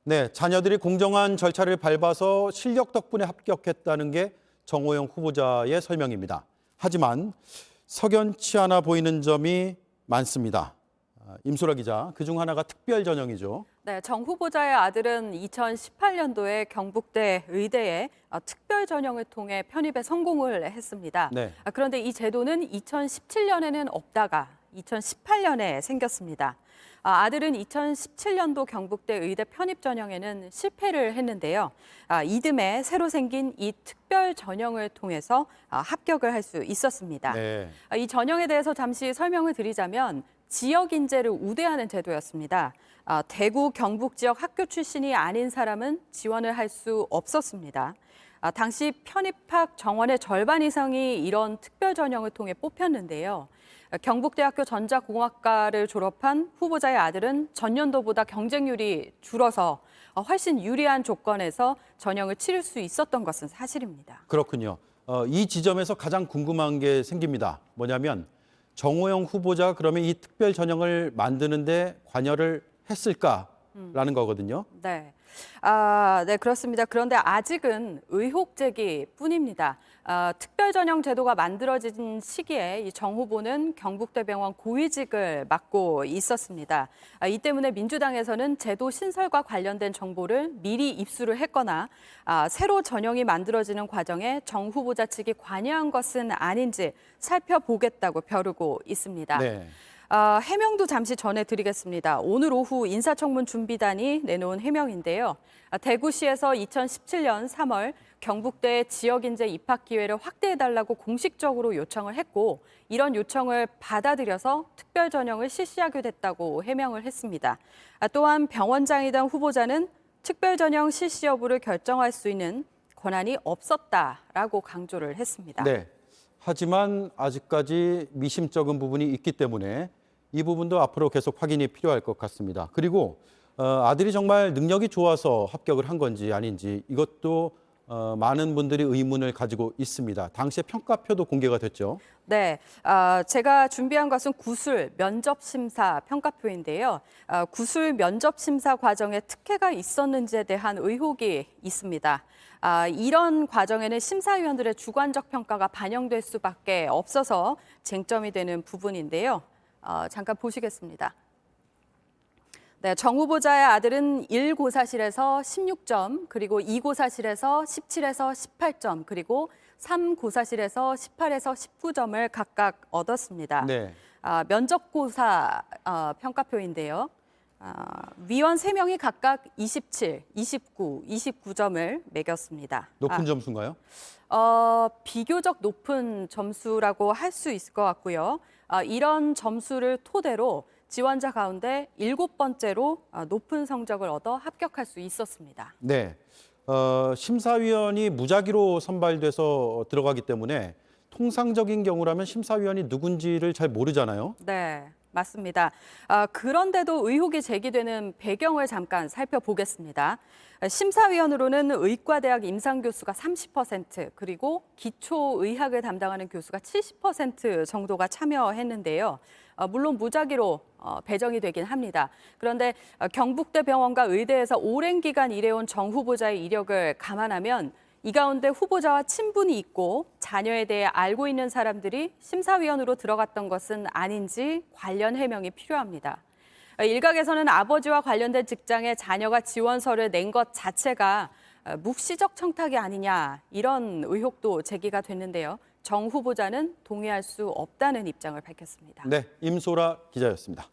네, 자녀들이 공정한 절차를 밟아서 실력 덕분에 합격했다는 게 정호영 후보자의 설명입니다. 하지만 석연치 않아 보이는 점이 많습니다. 임소라 기자, 그중 하나가 특별 전형이죠. 네, 정 후보자의 아들은 2018년도에 경북대 의대에 특별 전형을 통해 편입에 성공을 했습니다. 네. 그런데 이 제도는 2017년에는 없다가 2018년에 생겼습니다. 아들은 2017년도 경북대 의대 편입 전형에는 실패를 했는데요. 이듬해 새로 생긴 이 특별 전형을 통해서 합격을 할 수 있었습니다. 네. 이 전형에 대해서 잠시 설명을 드리자면 지역 인재를 우대하는 제도였습니다. 대구, 경북 지역 학교 출신이 아닌 사람은 지원을 할 수 없었습니다. 당시 편입학 정원의 절반 이상이 이런 특별 전형을 통해 뽑혔는데요. 경북대학교 전자공학과를 졸업한 후보자의 아들은 전년도보다 경쟁률이 줄어서 훨씬 유리한 조건에서 전형을 치를 수 있었던 것은 사실입니다. 그렇군요. 이 지점에서 가장 궁금한 게 생깁니다. 뭐냐면 정호영 후보자가 그러면 이 특별 전형을 만드는데 관여를 했을까라는 거거든요. 네. 네, 그렇습니다. 그런데 아직은 의혹 제기뿐입니다. 특별 전형 제도가 만들어진 시기에 이 정 후보는 경북대병원 고위직을 맡고 있었습니다. 이 때문에 민주당에서는 제도 신설과 관련된 정보를 미리 입수를 했거나 새로 전형이 만들어지는 과정에 정 후보자 측이 관여한 것은 아닌지 살펴보겠다고 벼르고 있습니다. 네. 해명도 잠시 전해드리겠습니다. 오늘 오후 인사청문 준비단이 내놓은 해명인데요. 대구시에서 2017년 3월 경북대 지역인재 입학 기회를 확대해달라고 공식적으로 요청을 했고 이런 요청을 받아들여서 특별 전형을 실시하게 됐다고 해명을 했습니다. 또한 병원장이던 후보자는 특별 전형 실시 여부를 결정할 수 있는 권한이 없었다라고 강조를 했습니다. 네. 하지만 아직까지 미심쩍은 부분이 있기 때문에 이 부분도 앞으로 계속 확인이 필요할 것 같습니다. 그리고 아들이 정말 능력이 좋아서 합격을 한 건지 아닌지 이것도 많은 분들이 의문을 가지고 있습니다. 당시에 평가표도 공개가 됐죠. 네, 제가 준비한 것은 구술 면접심사 평가표인데요. 구술 면접심사 과정에 특혜가 있었는지에 대한 의혹이 있습니다. 이런 과정에는 심사위원들의 주관적 평가가 반영될 수밖에 없어서 쟁점이 되는 부분인데요. 잠깐 보시겠습니다. 네, 정 후보자의 아들은 1고사실에서 16점, 그리고 2고사실에서 17에서 18점, 그리고 3고사실에서 18에서 19점을 각각 얻었습니다. 네. 면접고사 평가표인데요. 위원 3명이 각각 27, 29, 29점을 매겼습니다. 높은 점수인가요? 비교적 높은 점수라고 할 수 있을 것 같고요. 이런 점수를 토대로 지원자 가운데 7번째로 높은 성적을 얻어 합격할 수 있었습니다. 네. 심사위원이 무작위로 선발돼서 들어가기 때문에 통상적인 경우라면 심사위원이 누군지를 잘 모르잖아요. 네, 맞습니다. 그런데도 의혹이 제기되는 배경을 잠깐 살펴보겠습니다. 심사위원으로는 의과대학 임상교수가 30%, 그리고 기초의학을 담당하는 교수가 70% 정도가 참여했는데요. 물론 무작위로 배정이 되긴 합니다. 그런데 경북대병원과 의대에서 오랜 기간 일해온 정 후보자의 이력을 감안하면 이 가운데 후보자와 친분이 있고 자녀에 대해 알고 있는 사람들이 심사위원으로 들어갔던 것은 아닌지 관련 해명이 필요합니다. 일각에서는 아버지와 관련된 직장에 자녀가 지원서를 낸 것 자체가 묵시적 청탁이 아니냐 이런 의혹도 제기가 됐는데요. 정 후보자는 동의할 수 없다는 입장을 밝혔습니다. 네, 임소라 기자였습니다.